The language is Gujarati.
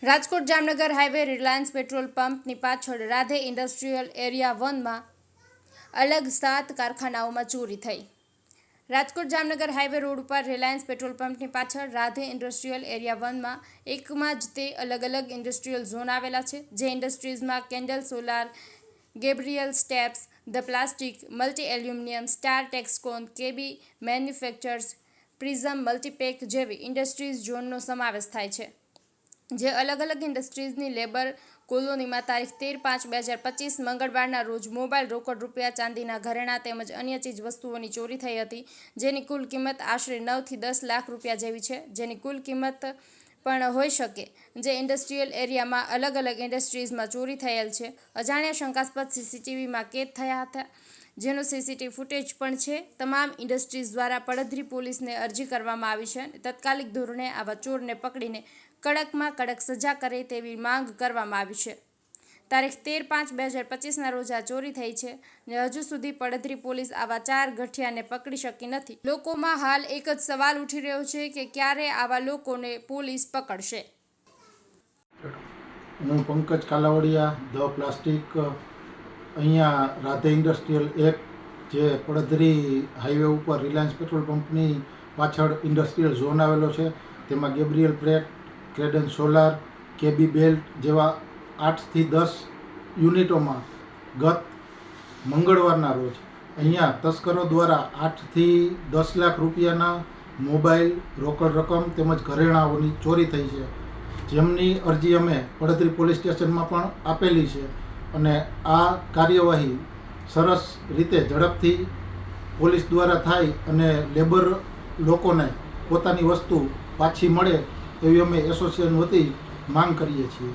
Rajkot Jamnagar highway Reliance petrol પંપની પાછળ રાધે ઇન્ડસ્ટ્રીયલ એરિયા 1માં અલગ 7 કારખાનાઓમાં ચોરી થઈ। રાજકોટ જામનગર હાઈવે રોડ ઉપર રિલાયન્સ પેટ્રોલ પંપની પાછળ રાધે ઇન્ડસ્ટ્રીયલ એરિયા 1માં એકમાં જ તે અલગ અલગ ઇન્ડસ્ટ્રીયલ ઝોન આવેલા છે, જે ઇન્ડસ્ટ્રીઝમાં Candle Solar, Gabriel Steps, the Plastic, Multi Aluminium, Star Texcon, KB Manufacturers, Prism Multipack જેવી ઇન્ડસ્ટ્રીઝ ઝોનનો સમાવેશ થાય છે, જે અલગ અલગ ઇન્ડસ્ટ્રીઝની લેબર કોલોનીમાં તારીખ 13/5/2025 મંગળવારના રોજ મોબાઈલ, રોકડ રૂપિયા, ચાંદીના ઘરેણાં તેમજ અન્ય ચીજ વસ્તુઓની ચોરી થઈ હતી, જેની કુલ કિંમત આશરે 9 થી 10 લાખ રૂપિયા જેવી છે, જેની કુલ કિંમત પણ હોઈ શકે, જે ઇન્ડસ્ટ્રીયલ એરિયામાં અલગ અલગ ઇન્ડસ્ટ્રીઝમાં ચોરી થયેલ છે। અજાણ્યા શંકાસ્પદ સીસીટીવીમાં કેદ થયા હતા, જેનો સીસીટીવી ફૂટેજ પણ છે। તમામ ઇન્ડસ્ટ્રીઝ દ્વારા પડધરી પોલીસને અરજી કરવામાં આવી છે અને તાત્કાલિક ધોરણે આવા ચોરને પકડીને કડકમાં કડક સજા કરે તેવી માંગ કરવામાં આવી છે। તારીખ 13/5/2025ના રોજ આ ચોરી થઈ છે અને હજુ સુધી પડધરી પોલીસ આવા 4 ગઠિયાને પકડી શકી નથી। લોકોમાં હાલ એક જ સવાલ ઉઠી રહ્યો છે કે ક્યારે આવા લોકોને પોલીસ પકડશે। હું પંકજ કાલાવડિયા, ધ પ્લાસ્ટિક, અહીંયા રાધે ઇન્ડસ્ટ્રીયલ એક જે પડધરી હાઈવે ઉપર રિલાયન્સ પેટ્રોલ પંપની પાછળ ઇન્ડસ્ટ્રીયલ ઝોન આવેલો છે, તેમાં ગેબ્રિયલ પ્રેટ, ક્રેડન સોલાર, કેબી બેલ્ટ જેવા 8 થી 10 યુનિટોમાં ગત મંગળવારના રોજ અહીંયા તસ્કરો દ્વારા 8 થી 10 લાખ રૂપિયાના મોબાઈલ, રોકડ રકમ તેમજ ઘરેણાઓની ચોરી થઈ છે, જેમની અરજી અમે પડધરી પોલીસ સ્ટેશનમાં પણ આપેલી છે અને આ કાર્યવાહી સરસ રીતે ઝડપથી પોલીસ દ્વારા થાય અને લેબર લોકોને પોતાની વસ્તુ પાછી મળે એવી અમે એસોસિએશન વતી માંગ કરીએ છીએ।